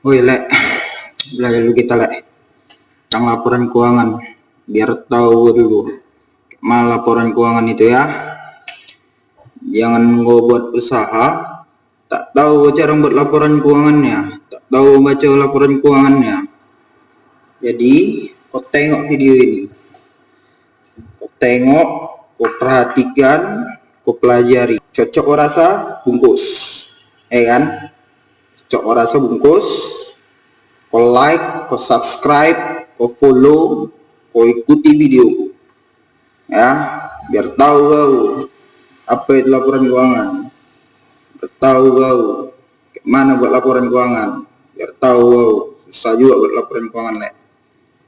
Woi lek, belajar dulu kita lek tentang laporan keuangan biar tahu dulu. Mal laporan keuangan itu ya, jangan mau buat usaha tak tahu cara buat laporan keuangannya, tak tahu baca laporan keuangannya. Jadi kau tengok video ini, kau tengok, kau perhatikan, kau pelajari. Cocok kau rasa bungkus, kan? Cocok kau rasa bungkus. Kau like, kau subscribe, kau follow, kau ikuti video, ya, biar tahu kau apa itu laporan keuangan, biar tahu kau mana buat laporan keuangan, biar tahu kau susah juga buat laporan keuangan lek.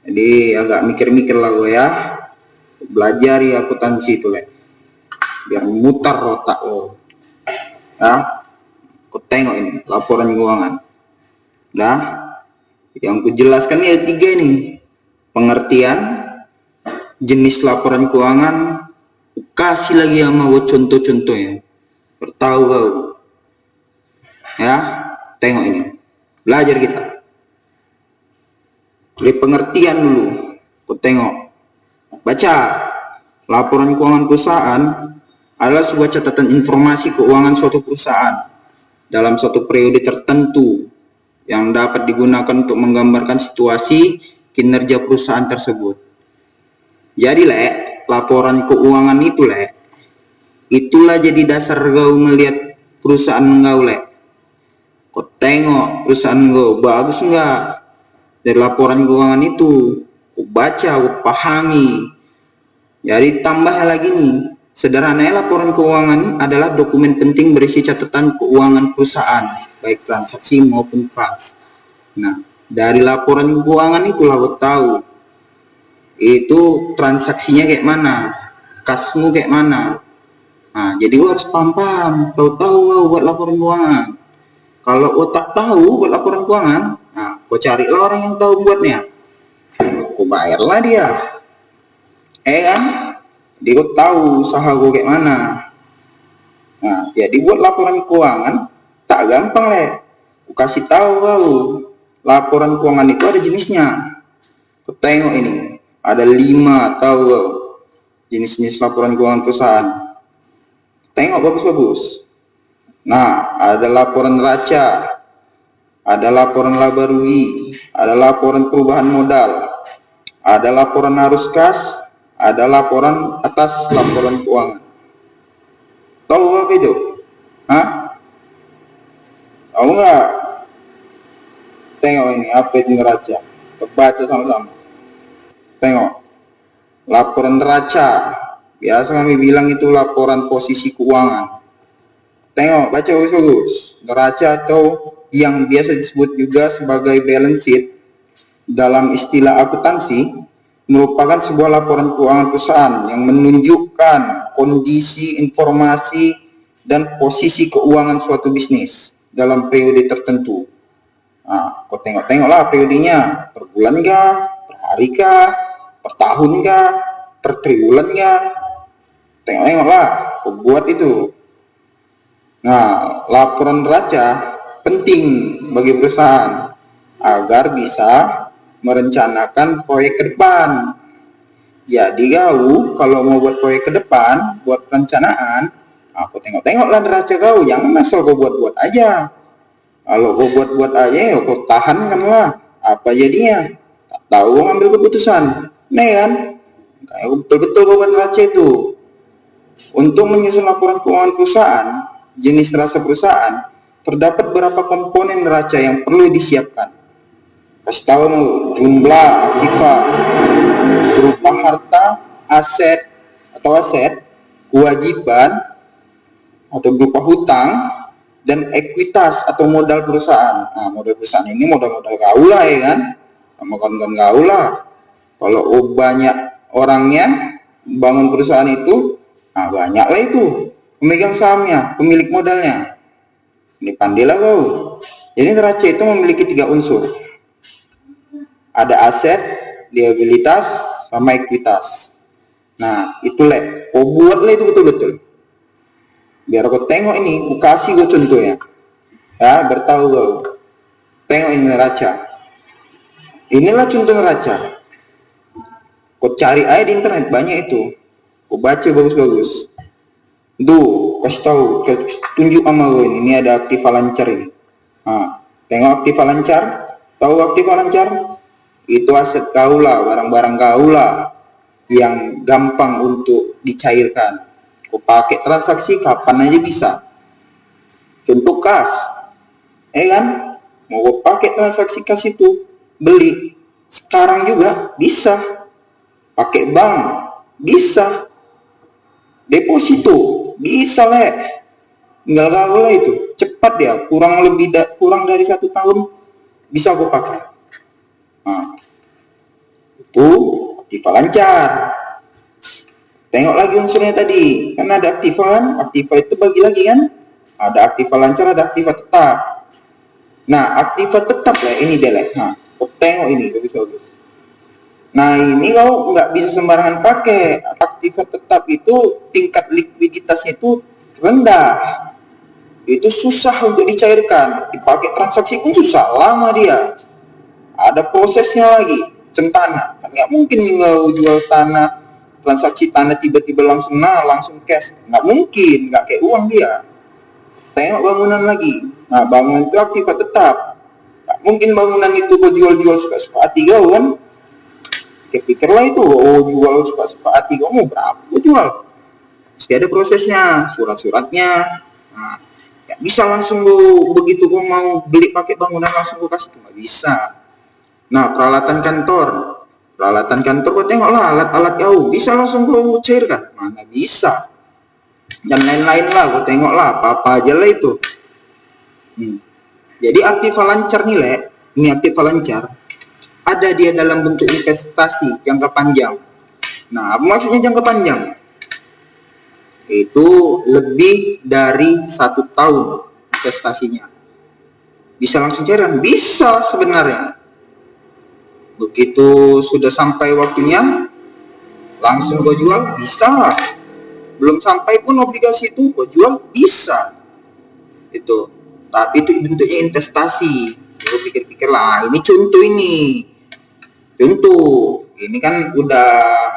Jadi agak mikir-mikir lah kau ya, belajar ya akuntansi itu lek, biar mutar otak kau, ya. Kau tengok ini laporan keuangan, dah. Yang kujelaskan ada 3 nih. Pengertian, jenis laporan keuangan, kasih lagi sama gue contoh-contohnya. Bertahu kau. Ya, tengok ini. Belajar kita. Dari pengertian dulu. Kau tengok. Baca. Laporan keuangan perusahaan adalah sebuah catatan informasi keuangan suatu perusahaan dalam suatu periode tertentu yang dapat digunakan untuk menggambarkan situasi kinerja perusahaan tersebut. Jadi lek, laporan keuangan itu lek, itulah jadi dasar kau melihat perusahaan kau lek. Kau tengok perusahaan kau bagus enggak dari laporan keuangan itu, kau baca, kau pahami. Jadi tambah lagi nih, sederhananya laporan keuangan adalah dokumen penting berisi catatan keuangan perusahaan, baik transaksi maupun kas. Nah, dari laporan keuangan itulah kau tahu itu transaksinya kayak mana, kasmu kayak mana. Nah, jadi kau harus paham, tahu kau buat laporan keuangan. Kalau kau tak tahu buat laporan keuangan, nah, kau carilah orang yang tahu buatnya, kau bayarlah dia, kan? Jadi kau tahu usaha kau kayak mana. Nah, jadi buat laporan keuangan tak gampang leh. Aku kasih tahu kau, laporan keuangan itu ada jenisnya. Kau tengok ini, ada 5 tahu kau jenis-jenis laporan keuangan perusahaan. Tengok bagus-bagus. Nah, ada laporan neraca, ada laporan laba rugi, ada laporan perubahan modal, ada laporan arus kas, ada laporan atas laporan keuangan. Tahu apa itu? Hah? Tahu nggak? Tengok ini, apa itu neraca? Baca sama-sama. Tengok. Laporan neraca. Biasa kami bilang itu laporan posisi keuangan. Tengok, baca bagus-bagus. Neraca atau yang biasa disebut juga sebagai balance sheet dalam istilah akuntansi merupakan sebuah laporan keuangan perusahaan yang menunjukkan kondisi, informasi, dan posisi keuangan suatu bisnis dalam periode tertentu. Nah, kau tengoklah periodenya, per bulan kah, per hari kah, per tahun kah, per triwulan kah. Tengoklah, kau buat itu. Nah, laporan neraca penting bagi perusahaan agar bisa merencanakan proyek ke depan. Jadi kau kalau mau buat proyek ke depan, buat perencanaan, aku tengoklah neraca kau, jangan asal kau buat-buat aja. Kalau kau buat-buat aja, ya kau tahankanlah. Apa jadinya? Tak tahu ngambil keputusan. Nih kan? Kayak betul-betul kau buat neraca itu. Untuk menyusun laporan keuangan perusahaan, jenis neraca perusahaan, terdapat beberapa komponen neraca yang perlu disiapkan. Kasih tahu jumlah aktiva berupa harta, aset, kewajiban atau berupa hutang, dan ekuitas atau modal perusahaan. Nah, modal perusahaan ini modal-modal gaul lah ya kan, sama kawan-kawan gaul lah. Kalau banyak orangnya bangun perusahaan itu, nah banyaklah itu pemegang sahamnya, pemilik modalnya. Ini pandailah kau. Jadi neraca itu memiliki 3 unsur. Ada aset, liabilitas, sama ekuitas. Nah, itu lek. Kau buatlah itu betul-betul. Biar kau tengok ini, kau kasih kau contohnya. Ya, bertahu kau. Tengok ini neraca. Inilah contoh neraca. Kau cari aja di internet, banyak itu. Kau baca bagus-bagus. Kasih tahu, tunjuk sama gue ini ada aktiva lancar ini. Nah, tengok aktiva lancar. Tahu aktiva lancar? Itu aset kau lah, barang-barang kau lah yang gampang untuk dicairkan. Kau pakai transaksi kapan aja bisa. Contoh kas, kan? Mau kau pakai transaksi kas itu, beli sekarang juga bisa. Pakai bank bisa, deposito bisa tinggal kau lah itu, cepat ya, kurang dari 1 tahun bisa kau pakai. Nah, itu aktiva lancar. Tengok lagi unsurnya tadi, kan ada aktiva kan, aktiva itu bagi lagi kan, ada aktiva lancar, ada aktiva tetap. Nah, aktiva tetap lah ini deh. Nah, kau tengok ini bagus-bagus. Nah, ini kau nggak bisa sembarangan pakai. Aktiva tetap itu tingkat likuiditasnya itu rendah. Itu susah untuk dicairkan. Dipakai transaksi pun susah, lama dia. Ada prosesnya lagi, centana. Nggak mungkin kau jual tanah, transaksi tanah tiba-tiba langsung cash. Nggak mungkin, nggak kayak uang dia. Tengok bangunan lagi. Nah, bangunan itu aktiva tetap. Nggak mungkin bangunan itu kau jual-jual suka-suka hati kau kan. Pikirlah itu, jual suka-suka hati kamu berapa jual, pasti ada prosesnya, surat-suratnya. Nah, ya bisa langsung begitu kau mau beli pakai bangunan langsung kau kasih, nggak bisa. Nah, peralatan kantor kau tengoklah, alat-alat kau bisa langsung kau cairkan, mana bisa. Dan lain-lain lah, kau tengoklah apa aja lah itu. Jadi aktiva lancar nih ini aktiva lancar. Ada dia dalam bentuk investasi jangka panjang. Nah, apa maksudnya jangka panjang? Itu lebih dari 1 tahun investasinya. Bisa langsung cairan? Bisa sebenarnya. Begitu sudah sampai waktunya, langsung kau jual? Bisa. Belum sampai pun obligasi itu kau jual? Bisa. Itu. Tapi itu bentuknya investasi. Kau pikir-pikir lah, ini contoh ini. Contoh, ini kan udah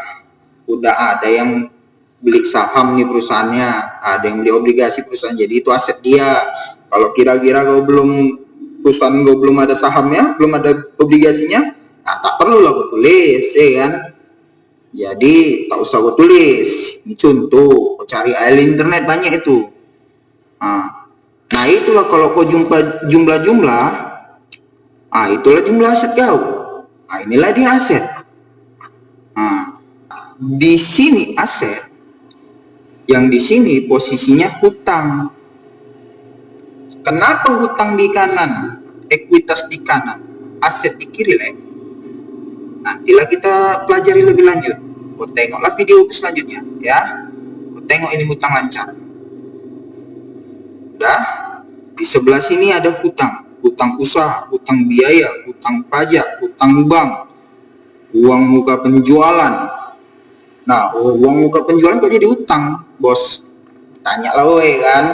ada yang beli saham nih perusahaannya, ada yang beli obligasi perusahaan, jadi itu aset dia. Kalau kira-kira perusahaan kau belum ada sahamnya, belum ada obligasinya, tak perlu lah kau tulis, ya kan? Jadi tak usah kau tulis. Ini contoh, kau cari aja di internet banyak itu. Nah itulah kalau kau jumlah-jumlah, itulah jumlah aset kau. Nah, inilah dia aset. Nah, di sini aset, yang di sini posisinya hutang. Kenapa hutang di kanan, ekuitas di kanan, aset di kiri, Nantilah kita pelajari lebih lanjut. Kau tengoklah video selanjutnya, ya. Kau tengok ini hutang lancar. Udah, di sebelah sini ada hutang usaha, hutang biaya, hutang pajak, hutang bank, uang muka penjualan. Nah, uang muka penjualan kok jadi utang, bos? Tanya lah kan,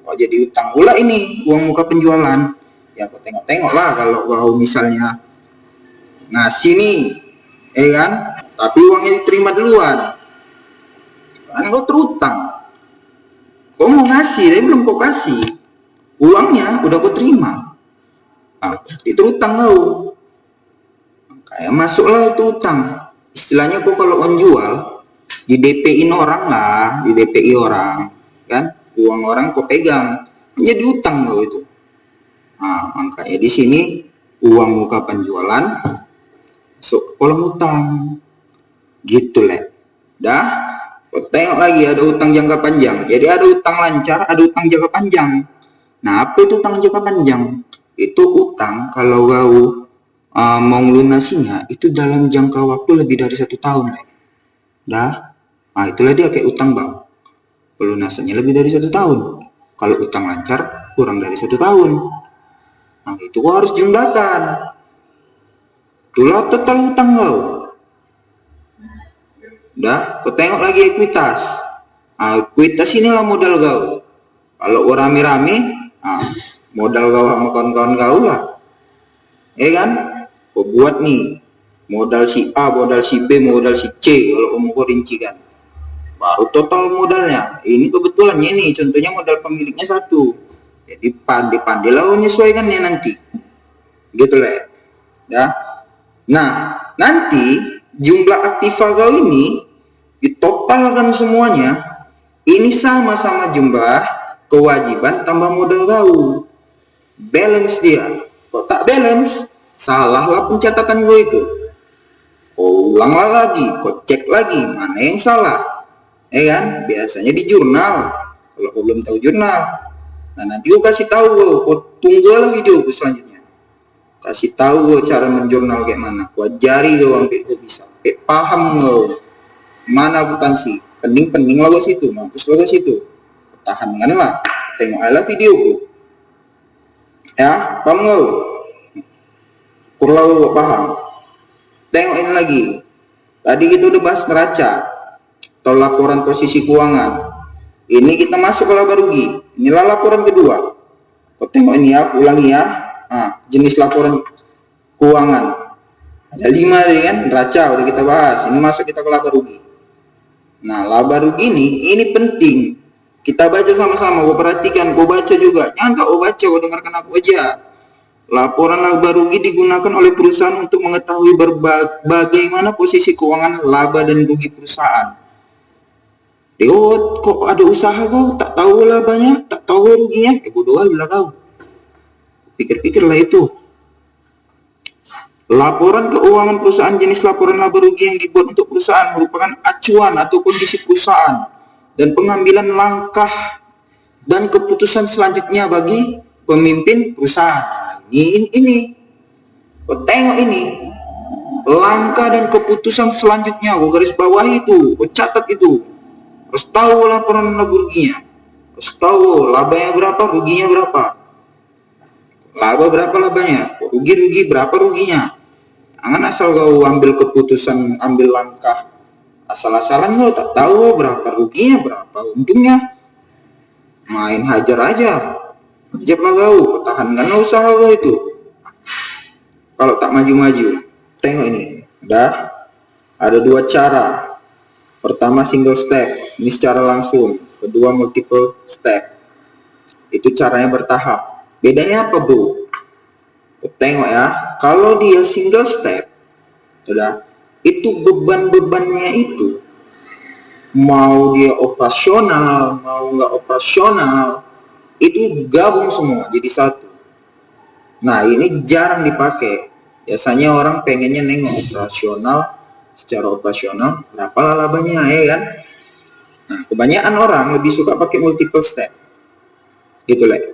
kok jadi utang pula ini uang muka penjualan? Ya kau tengok lah kalau kau misalnya ngasih nih, kan? Tapi uangnya diterima duluan, kan kau terutang. Kau mau ngasih, tapi belum kau kasih, uangnya udah kau terima. Nah, itu utang kau. Kayak masuklah itu utang. Istilahnya kau kalau jual, di DP-in orang lah, di DPI orang, kan? Uang orang kau pegang, jadi utang kau itu. Nah, makanya di sini uang muka penjualan masuk ke kolom utang. Gitu Dah, kau tengok lagi ada utang jangka panjang. Jadi ada utang lancar, ada utang jangka panjang. Nah, apa itu utang jangka panjang? Itu utang kalau kau mau lunasinya itu dalam jangka waktu lebih dari 1 tahun. Dah, nah itulah dia kayak utang bank. Pelunasannya lebih dari 1 tahun. Kalau utang lancar kurang dari 1 tahun. Nah itu kau harus jumlahkan. Itulah total utang kau. Dah, kau tengok lagi ekuitas. Nah, ekuitas inilah modal kau. Kalau kau rame-rame, modal kau sama kawan-kawan kau lah. ya kan? Kau buat nih modal si A, modal si B, modal si C, kalau kamu kau rincikan. Baru total modalnya. Ini kebetulannya ini, contohnya modal pemiliknya 1. Jadi pandai-pandai lah menyesuaikannya nanti. Gitu lah ya. Nah, nanti jumlah aktiva kau ini ditotalkan semuanya. Ini sama-sama jumlah kewajiban tambah modal kau. Balance dia. Kok tak balance, salahlah pencatatan kau itu. Kau ulanglah lagi, kau cek lagi mana yang salah. Kan? Biasanya di jurnal. Kalau kau belum tahu jurnal, nah nanti kau kasih tahu kau tunggulah video kau selanjutnya. Kasih tahu kau cara menjurnal kayak mana. Kau ajari kau sampai kau bisa. Paham kau mana akuntansi. Pening lah kau situ, mampus lah kau situ. Tahankanlah, tengok aja video kau. Ya, paham kau? Kurlau kau paham. Tengok ini lagi. Tadi kita udah bahas neraca atau laporan posisi keuangan. Ini kita masuk ke laba rugi. Inilah laporan kedua. Kau tengok ini ya, ulangi ya. Jenis laporan keuangan. Ada 5 nih kan, neraca udah kita bahas. Ini masuk kita ke laba rugi. Nah, laba rugi ini penting. Kita baca sama-sama, kau perhatikan, kau baca juga. Jangan tak kau baca, kau dengarkan aku aja. Laporan laba rugi digunakan oleh perusahaan untuk mengetahui bagaimana posisi keuangan laba dan rugi perusahaan. Kok ada usaha kau tak tahu labanya, tak tahu ruginya, bodoh kali lah kau. Pikir-pikirlah itu. Laporan keuangan perusahaan jenis laporan laba rugi yang dibuat untuk perusahaan merupakan acuan atau kondisi perusahaan dan pengambilan langkah dan keputusan selanjutnya bagi pemimpin perusahaan. Ini. Kau tengok ini. Langkah dan keputusan selanjutnya, kau garis bawah itu, kau catat itu. Harus tahu laporan laba ruginya. Harus tahu labanya berapa, ruginya berapa. Laba berapa labanya, rugi berapa ruginya. Jangan asal kau ambil keputusan, ambil langkah asal-asalan, kau tak tahu berapa ruginya, berapa untungnya. Main hajar aja. Ajarlah kau, pertahankanlah usaha kau itu. Kalau tak maju-maju, tengok ini. Udah ada 2 cara. Pertama single step, ini secara langsung. Kedua multiple step. Itu caranya bertahap. Bedanya apa, bro? Tengok ya, kalau dia single step, sudah, itu beban-bebannya itu, mau dia operasional, mau nggak operasional, itu gabung semua jadi satu. Nah, ini jarang dipakai. Biasanya orang pengennya nengok operasional, secara operasional, berapa labanya, ya kan? Nah, kebanyakan orang lebih suka pakai multiple step. Gitu lah.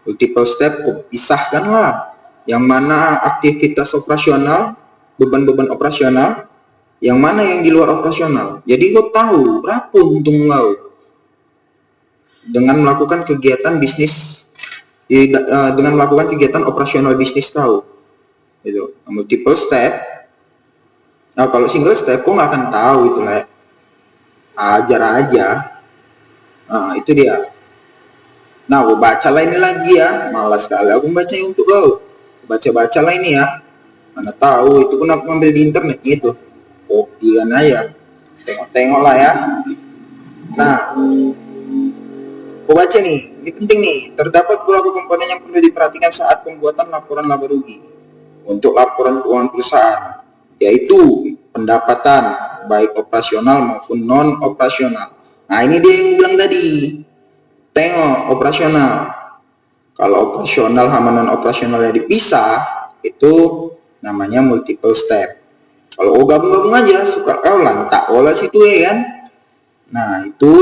Multiple step, pisahkanlah. Yang mana aktivitas operasional, beban-beban operasional, yang mana yang di luar operasional. Jadi kau tahu berapa untung kau dengan melakukan kegiatan bisnis, dengan melakukan kegiatan operasional bisnis kau. Itu multiple step. Nah, kalau single step kau nggak akan tahu itu lah. Ajar aja. Nah, itu dia. Nah, aku bacalah ini lagi ya. Malas sekali aku bacanya untuk kau. Baca-bacalah ini ya. Mana tahu itu pun aku ambil di internet itu. Kopikan aja. Tengok-tengok lah ya. Nah, aku baca nih. Ini penting nih. Terdapat beberapa komponen yang perlu diperhatikan saat pembuatan laporan laba rugi. Untuk laporan keuangan perusahaan, yaitu pendapatan baik operasional maupun non operasional. Nah, ini dia yang bilang tadi. Tengok operasional. Kalau operasional sama non operasionalnya dipisah, itu namanya multiple step. Kalau gabung-gabung aja, suka kau lantak olah situ ya kan. Nah, itu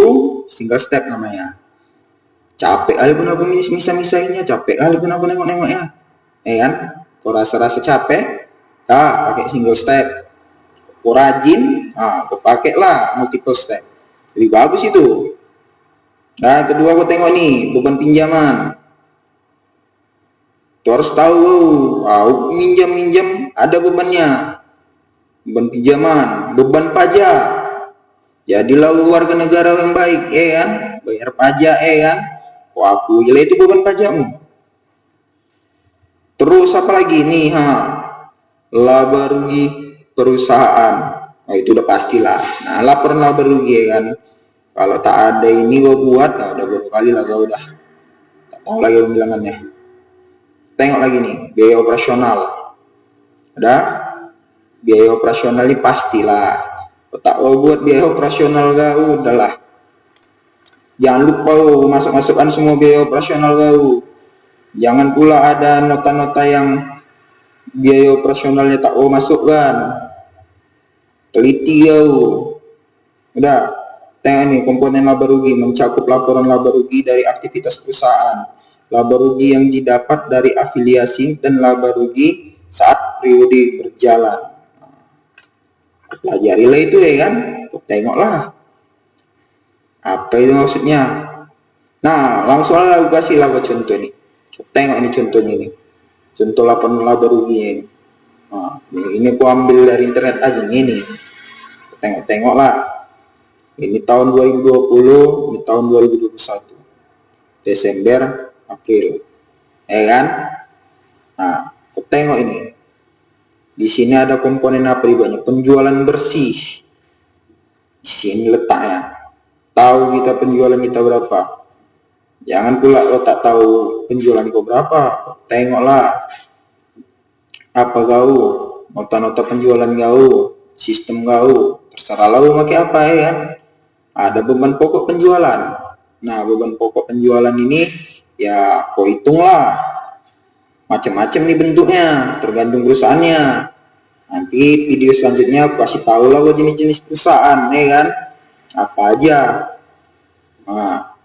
single step namanya. Capek kali pun aku misah-misahinnya, capek kali pun aku nengok-nengoknya. Ya kan? Kau rasa-rasa capek, pakai single step. Kau rajin, kau pakailah multiple step. Lebih bagus itu. Nah, kedua kau tengok nih, beban pinjaman. Tuh harus tahu, minjam ada bebannya. Beban pinjaman, beban pajak. Jadilah warga negara yang baik, ya kan? Bayar pajak, ya kan? Aku jelas itu beban pajakmu. Terus apa lagi nih? Laba rugi perusahaan. Oh, itu udah pastilah. Nah, laporan laba rugi ya kan. Kalau tak ada ini gue buat, udah berapa kali lah gue udah. Tak tahu lagi bilangannya. Tengok lagi nih, biaya operasional. Ada biaya operasional ini pastilah. Tak mau buat biaya operasional gak, udahlah. Jangan lupa masuk-masukkan semua biaya operasional kau. Jangan pula ada nota-nota yang biaya operasionalnya tak mau masukkan. Teliti kau. Udah, tengok ini komponen laba rugi mencakup laporan laba rugi dari aktivitas perusahaan, laba rugi yang didapat dari afiliasi, dan laba rugi saat periode berjalan. Pelajarilah itu ya kan, tengoklah apa itu maksudnya. Nah, langsung aku kasih lah contoh nih. Tengok ini contohnya ini, contoh laporan laba rugi ini. Nah, ini aku ambil dari internet aja ini. Tengok lah. Ini tahun 2020, ini tahun 2021. Desember, April. Ya kan? Nah, tengok ini. Di sini ada komponen apa banyak? Penjualan bersih. Di sini letaknya. Tahu kita penjualan kita berapa? Jangan pula lo tak tahu penjualan kau berapa. Tengoklah. Apa kau? Nota-nota penjualan kau, sistem kau. Terserah lo pakai apa ya kan? Ada beban pokok penjualan. Nah, beban pokok penjualan ini ya kau hitunglah. Macam-macam nih bentuknya, tergantung perusahaannya. Nanti video selanjutnya aku kasih tahu lah jenis-jenis perusahaan, ya kan? Apa aja. Nah,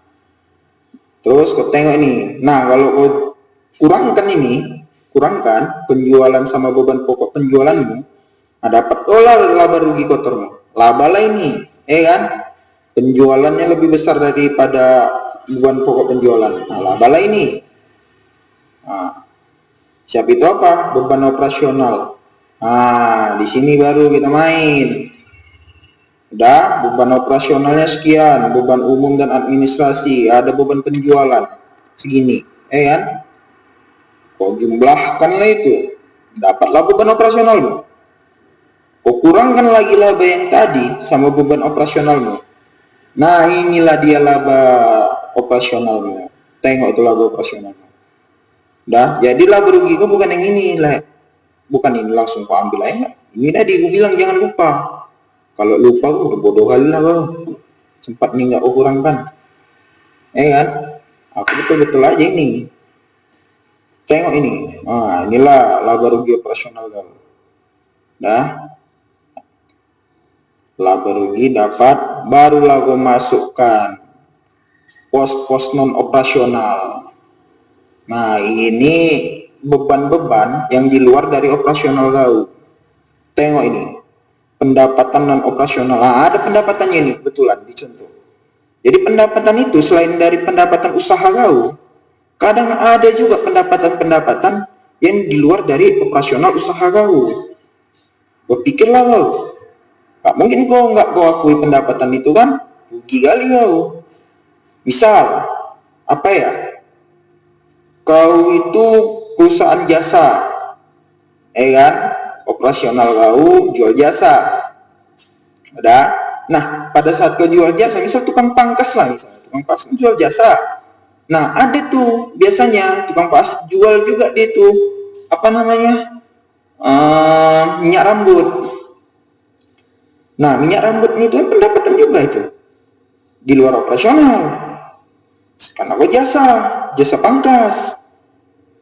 terus kau tengok ini. Nah, kalau kau kurangkan penjualan sama beban pokok penjualanmu, nah dapat laba rugi kotormu. Laba lah ini, ya kan? Penjualannya lebih besar daripada beban pokok penjualan. Nah, laba lah ini. Nah, siap itu apa? Beban operasional. Nah, di sini baru kita main. Udah, beban operasionalnya sekian, beban umum dan administrasi, ada beban penjualan segini, kan? Kau jumlahkanlah itu, dapatlah beban operasionalmu. Kau kurangkan lagi laba yang tadi sama beban operasionalmu. Nah, inilah dia laba operasionalmu. Tengok itu laba operasionalmu. Dah, jadi laba rugi kau bukan yang ini lah. Bukan ini langsung kau ambil aja. Ini tadi aku bilang jangan lupa. Kalau lupa kau bodoh kali lah kau. Sempat nih nggak kau kurangkan. Kan? Aku betul-betul aja ini. Tengok ini. Nah, inilah laba rugi operasional kau. Dah. Laba rugi dapat, barulah kau masukkan pos-pos non operasional. Nah, ini beban-beban yang di luar dari operasional kau. Tengok ini, pendapatan non operasional. Nah, ada pendapatannya ini kebetulan dicontoh. Jadi pendapatan itu selain dari pendapatan usaha kau, kadang ada juga pendapatan-pendapatan yang di luar dari operasional usaha kau. Berpikirlah kau, gak mungkin kau akui pendapatan itu kan, rugi kali kau. Misal, apa ya? Kau itu perusahaan jasa, kan? Operasional kau jual jasa. Udah. Nah, pada saat kau jual jasa, misal tukang pangkas lah, misalnya tukang pangkas jual jasa. Nah, ada tuh biasanya tukang pangkas jual juga dia tuh apa namanya? Minyak rambut. Nah, minyak rambut itu kan pendapatan juga itu di luar operasional. Karena kau jasa pangkas.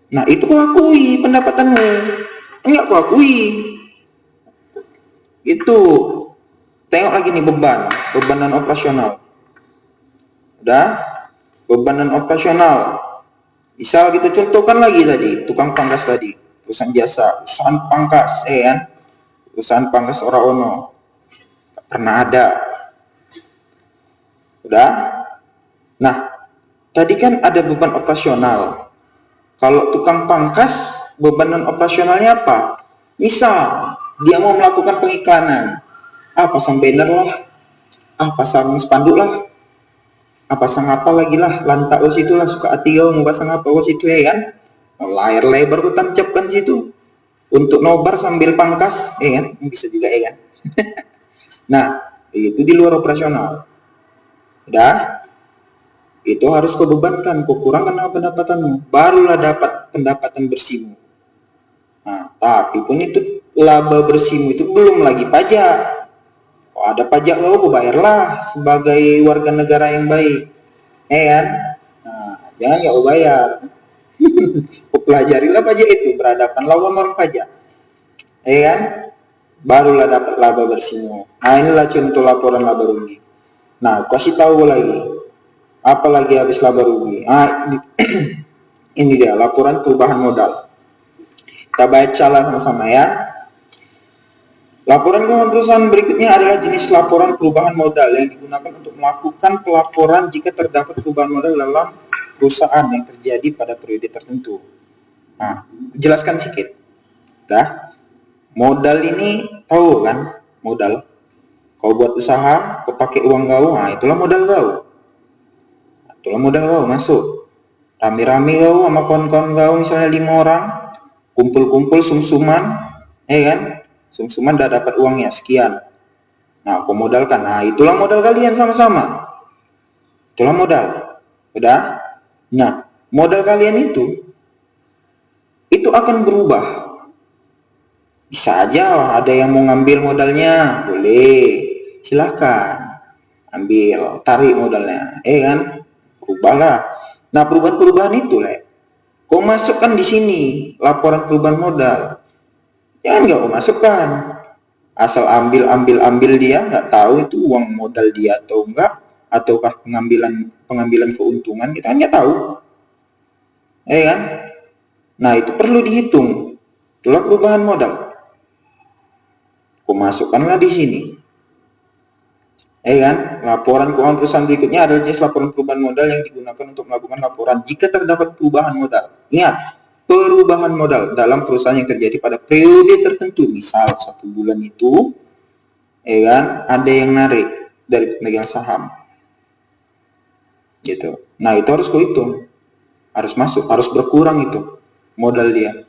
Nah, itu kau akui pendapatanmu. Enggak kau akui. Itu. Tengok lagi nih bebanan operasional. Udah? Bebanan operasional. Misal kita contohkan lagi tadi, tukang pangkas tadi, perusahaan jasa, perusahaan pangkas, kan? Perusahaan pangkas Ora-Ono. Pernah ada. Udah? Nah, tadi kan ada beban operasional. Kalau tukang pangkas, bebanan operasionalnya apa? Misal, dia mau melakukan pengiklanan. Pasang banner lah. Pasang spanduk lah. Pasang apa lagi lah. Lantak os itulah, suka hati kau mau pasang apa os itu ya kan? layar lebar ku tancapkan situ untuk nobar sambil pangkas, kan? Bisa juga, kan? Nah, itu di luar operasional. Udah, itu harus kau bebankan, kau kurangkan pendapatanmu, barulah dapat pendapatan bersihmu. Nah, tapi pun itu laba bersihmu itu belum lagi pajak. Kalau ada pajak kau bayarlah sebagai warga negara yang baik, kan? Nah, jangan kau bayar. Pelajarilah pajak itu, berhadapan lawan orang pajak, kan? Barulah dapat laba bersihmu. Nah, inilah contoh laporan laba rugi. Nah, kasih tahu lagi, apalagi habis laba rugi. Ini dia laporan perubahan modal. Kita bacalah sama-sama, ya. Laporan keuangan perusahaan berikutnya adalah jenis laporan perubahan modal yang digunakan untuk melakukan pelaporan jika terdapat perubahan modal dalam perusahaan yang terjadi pada periode tertentu. Nah, jelaskan sedikit. Dah, modal ini tahu kan? Modal. Kau buat usaha, kau pakai uang kau, nah itulah modal kau. Itulah modal kau masuk. Rame-rame kau sama kawan-kawan kau, misalnya 5 orang, kumpul-kumpul sum-suman, kan? Sum-suman udah dapat uangnya sekian. Nah, kau modalkan. Nah, itulah modal kalian sama-sama. Itulah modal. Udah? Nah, modal kalian itu akan berubah. Bisa aja ada yang mau ngambil modalnya, boleh, silakan ambil, tarik modalnya, kan? Berubahlah. Nah, perubahan-perubahan itu, kau masukkan di sini laporan perubahan modal. Jangan nggak kau masukkan, asal ambil dia, nggak tahu itu uang modal dia atau enggak, ataukah pengambilan keuntungan, kita nggak tahu, kan? Nah, itu perlu dihitung. Itulah perubahan modal. Kau masukkanlah di sini, kan? Laporan keuangan perusahaan berikutnya adalah jenis laporan perubahan modal yang digunakan untuk melakukan laporan jika terdapat perubahan modal. Ingat, perubahan modal dalam perusahaan yang terjadi pada periode tertentu. Misal 1 bulan itu, kan, ada yang narik dari pemegang saham, gitu. Nah, itu harus kau hitung, harus masuk, harus berkurang itu modal dia.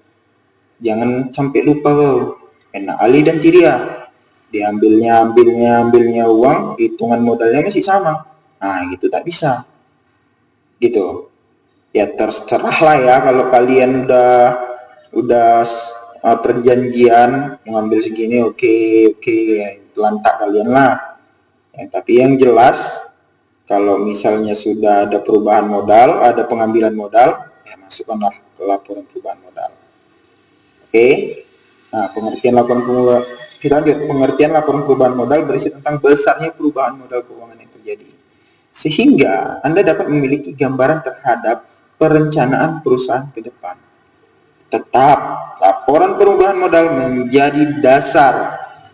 Jangan sampai lupa kau. Enak Ali dan Tiria, diambilnya uang, hitungan modalnya masih sama. Nah, gitu tak bisa. Gitu. Ya terserah lah ya, kalau kalian udah perjanjian mengambil segini, oke, lantak kalian lah. Ya, tapi yang jelas kalau misalnya sudah ada perubahan modal, ada pengambilan modal, ya masukkanlah ke laporan perubahan modal. Oke. Nah, pengertian laporan perubahan, kita lanjut. Pengertian laporan perubahan modal berisi tentang besarnya perubahan modal keuangan yang terjadi, sehingga Anda dapat memiliki gambaran terhadap perencanaan perusahaan ke depan. Tetap, laporan perubahan modal menjadi dasar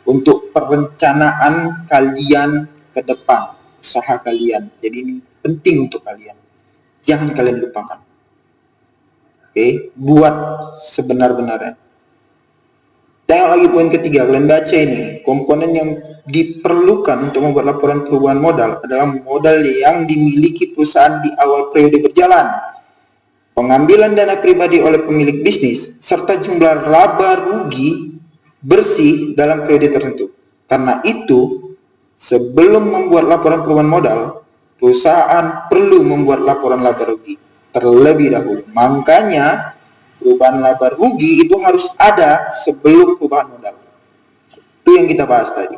untuk perencanaan kalian ke depan, usaha kalian. Jadi ini penting untuk kalian. Jangan kalian lupakan. Oke, buat sebenar-benarnya. Tengok lagi poin ketiga, kalian baca ini. Komponen yang diperlukan untuk membuat laporan perubahan modal adalah modal yang dimiliki perusahaan di awal periode berjalan, pengambilan dana pribadi oleh pemilik bisnis, serta jumlah laba rugi bersih dalam periode tertentu. Karena itu, sebelum membuat laporan perubahan modal, perusahaan perlu membuat laporan laba rugi terlebih dahulu. Makanya perubahan laba rugi itu harus ada sebelum perubahan modal. Itu yang kita bahas tadi.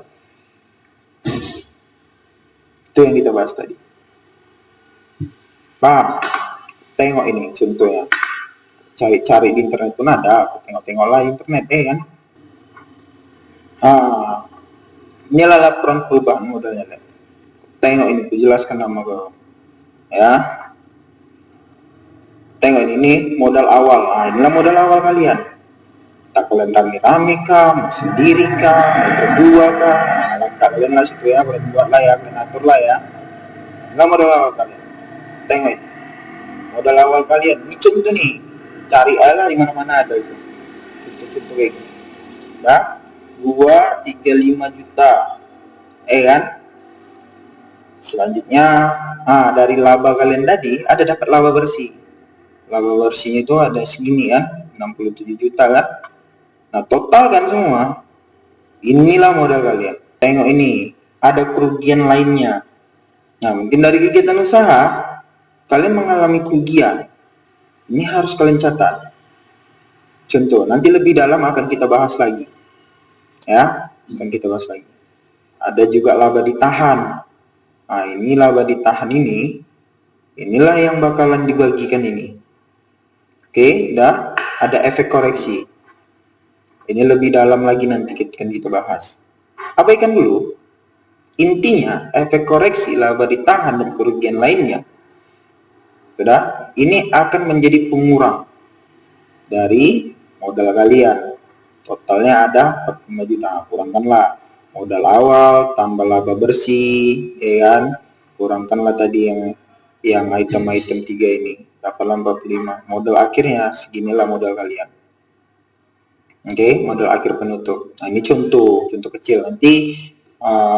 Paham? Tengok ini contohnya. Cari-cari di internet pun ada. Tengok-tengoklah internet, kan? Inilah laporan perubahan modalnya. Tengok ini, jelaskan nama kau. Ya. Tengok ini modal awal. Nah, inilah modal awal kalian. Tak kalian rame-rame kah, mau sendiri kah, mau berdua kah, kalian lah situ ya, kalian buat lah ya, kalian atur lah ya. Inilah modal awal kalian. Tengok ini. Modal awal kalian. Ini contoh nih. Cari aja di mana-mana ada itu. Contoh-contoh kayak gini. Nah, 235 juta. Kan? Selanjutnya, dari laba kalian tadi ada dapat laba bersih. laba bersihnya itu ada segini kan, 67 juta kan. Nah, total kan semua. Inilah modal kalian. Tengok ini, ada kerugian lainnya. Nah, mungkin dari kegiatan usaha, kalian mengalami kerugian. Ini harus kalian catat. Contoh, nanti lebih dalam akan kita bahas lagi. Ya, akan kita bahas lagi. Ada juga laba ditahan. Nah, ini laba ditahan ini, inilah yang bakalan dibagikan ini. Oke, udah ada efek koreksi. Ini lebih dalam lagi nanti akan kita bahas. Abaikan dulu. Intinya, efek koreksi laba ditahan dan kerugian lainnya, sudah, ini akan menjadi pengurang dari modal kalian. Totalnya ada 45 juta. Kurangkanlah modal awal tambah laba bersih, ya kan? Kurangkanlah tadi yang item-item 3 ini, dapatlah 45. Modal akhirnya seginilah modal kalian. Oke, modal akhir penutup. Nah, ini contoh kecil. Nanti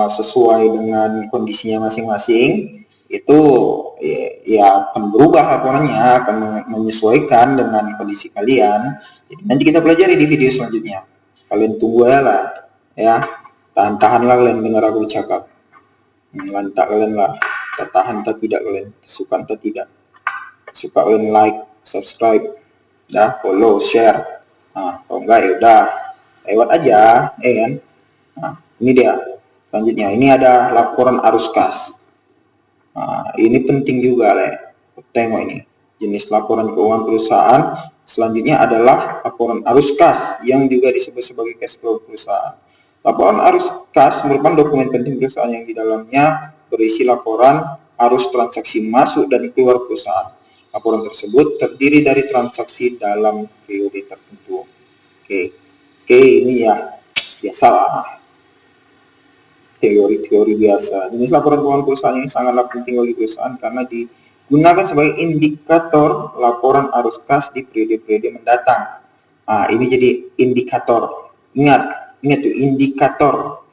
sesuai dengan kondisinya masing-masing itu ya akan berubah laporannya, akan menyesuaikan dengan kondisi kalian. Jadi nanti kita pelajari di video selanjutnya. Kalian tunggu ya lah, ya. Tahan-tahanlah kalian dengar aku cakap. Lantak kalian lah, tak tahan tak tidak kalian, suka tak tidak. Suka kalian like, subscribe, dah follow, share. Nah, kalau enggak ya udah lewat aja, kan. Nah, ini dia. Selanjutnya, ini ada laporan arus kas. Nah, ini penting juga, tengok ini. Jenis laporan keuangan perusahaan. Selanjutnya adalah laporan arus kas, yang juga disebut sebagai cash flow perusahaan. Laporan arus kas merupakan dokumen penting perusahaan yang di dalamnya berisi laporan arus transaksi masuk dan keluar perusahaan. Laporan tersebut terdiri dari transaksi dalam periode tertentu. Oke, ini ya biasalah. Teori-teori biasa. Jenis laporan keuangan perusahaan ini sangatlah penting bagi perusahaan karena digunakan sebagai indikator laporan arus kas di periode-periode mendatang. Nah, ini jadi indikator. Ingat tuh, indikator.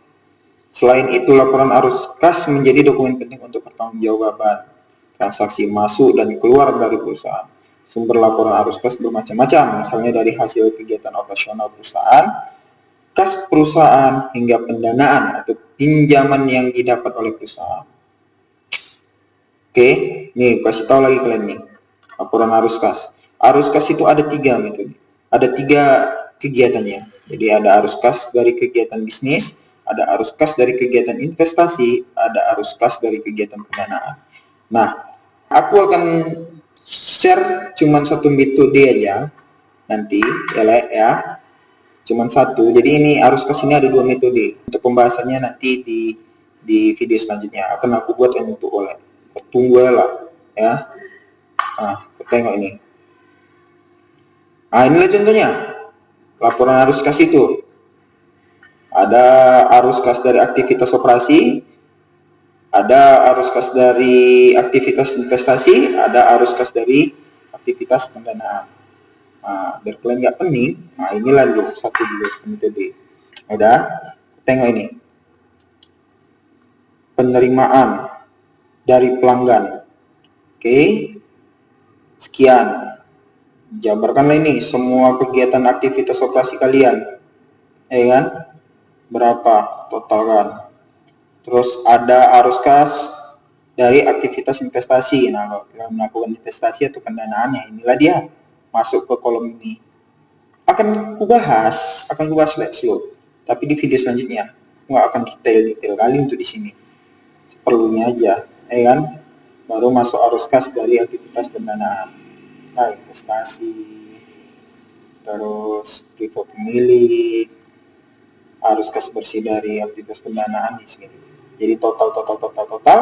Selain itu, laporan arus kas menjadi dokumen penting untuk pertanggungjawaban transaksi masuk dan keluar dari perusahaan. Sumber laporan arus kas bermacam-macam, misalnya dari hasil kegiatan operasional perusahaan, kas perusahaan, hingga pendanaan atau pinjaman yang didapat oleh perusahaan. Oke, nih kasih tahu lagi kalian nih, laporan arus kas. Arus kas itu ada 3 metode, ada 3 kegiatannya. Jadi ada arus kas dari kegiatan bisnis, ada arus kas dari kegiatan investasi, ada arus kas dari kegiatan pendanaan. Nah, aku akan share cuman satu metode aja nanti, ya. Cuman satu. Jadi ini arus kas ini ada 2 metode. Untuk pembahasannya nanti di video selanjutnya akan aku buatkan untuk oleh. Tunggu lah, ya. Nah, tengok ini. Nah, inilah contohnya. Laporan arus kas itu. Ada arus kas dari aktivitas operasi, ada arus kas dari aktivitas investasi, ada arus kas dari aktivitas pendanaan. Nah, biar kalian nggak pening, nah inilah dulu satu metode. Udah, tengok ini. Penerimaan dari pelanggan. Oke, sekian. Jabarkanlah ini semua kegiatan aktivitas operasi kalian, ya kan? Berapa total kan? Terus ada arus kas dari aktivitas investasi. Nah, kalau kita melakukan investasi atau pendanaannya, inilah dia masuk ke kolom ini. Akan kubahas slow. Tapi di video selanjutnya nggak akan detail kali untuk di sini. Seperlunya aja, ya kan? Baru masuk arus kas dari aktivitas pendanaan. Nah, investasi, terus privat pemilik, arus kas bersih dari aktivitas pendanaan di sini. Jadi total.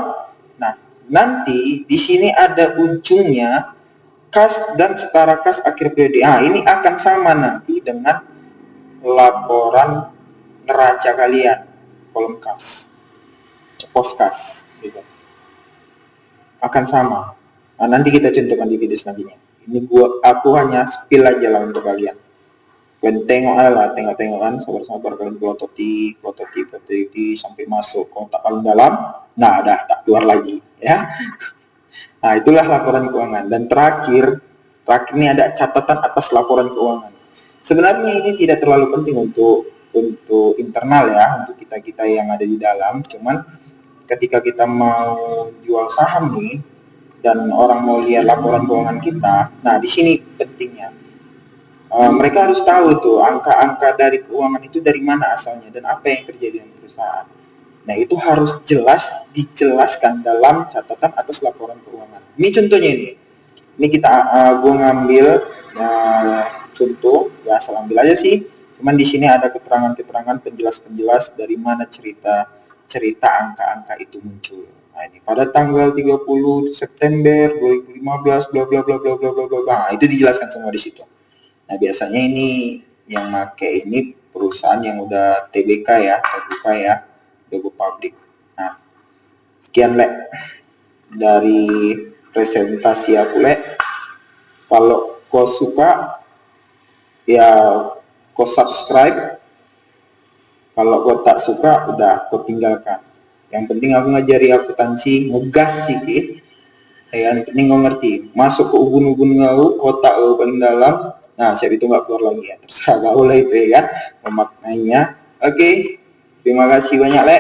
Nah, nanti di sini ada ujungnya kas dan setara kas akhir periode. Ini akan sama nanti dengan laporan neraca kalian, kolom kas, pos kas, gitu. Akan sama. Nah, nanti kita contohkan di video selanjutnya. Ini aku hanya spill aja lah untuk kalian. Kalian tengok kan, sabar-sabar kalian pelototi sampai masuk kotak paling dalam. Nah, dah tak keluar lagi, ya. Nah, itulah laporan keuangan. Dan terakhir, terakhir ini ada catatan atas laporan keuangan. Sebenarnya ini tidak terlalu penting untuk internal ya, untuk kita yang ada di dalam. Cuman ketika kita mau jual saham nih dan orang mau lihat laporan keuangan kita, nah di sini pentingnya mereka harus tahu tuh angka-angka dari keuangan itu dari mana asalnya dan apa yang terjadi dengan perusahaan. Nah itu harus jelas dijelaskan dalam catatan atas laporan keuangan. Ini contohnya ini kita gue ngambil contoh ya, asal ambil aja sih. Cuman di sini ada keterangan-keterangan penjelas dari mana cerita angka-angka itu muncul. Nah, ini pada tanggal 30 September 2015 bla bla bla bla bla bla bla. Nah, itu dijelaskan semua di situ. Nah, biasanya ini yang make ini perusahaan yang udah TBK ya, terbuka ya, udah go public. Nah, sekian Le dari presentasi aku Le. Kalau kau suka ya kau subscribe, kalau kau tak suka udah kau tinggalkan. Yang penting aku ngajari akuntansi ngegas sih ya, yang penting kau ngerti masuk ke ubun-ubun kau, kotak kau paling dalam. Nah siap itu nggak keluar lagi ya, terserah kau lah itu ya kan memaknainya. Oke, terima kasih banyak Le.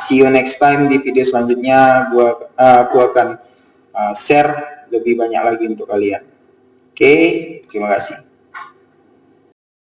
See you next time di video selanjutnya. Aku akan share lebih banyak lagi untuk kalian. Oke, terima kasih.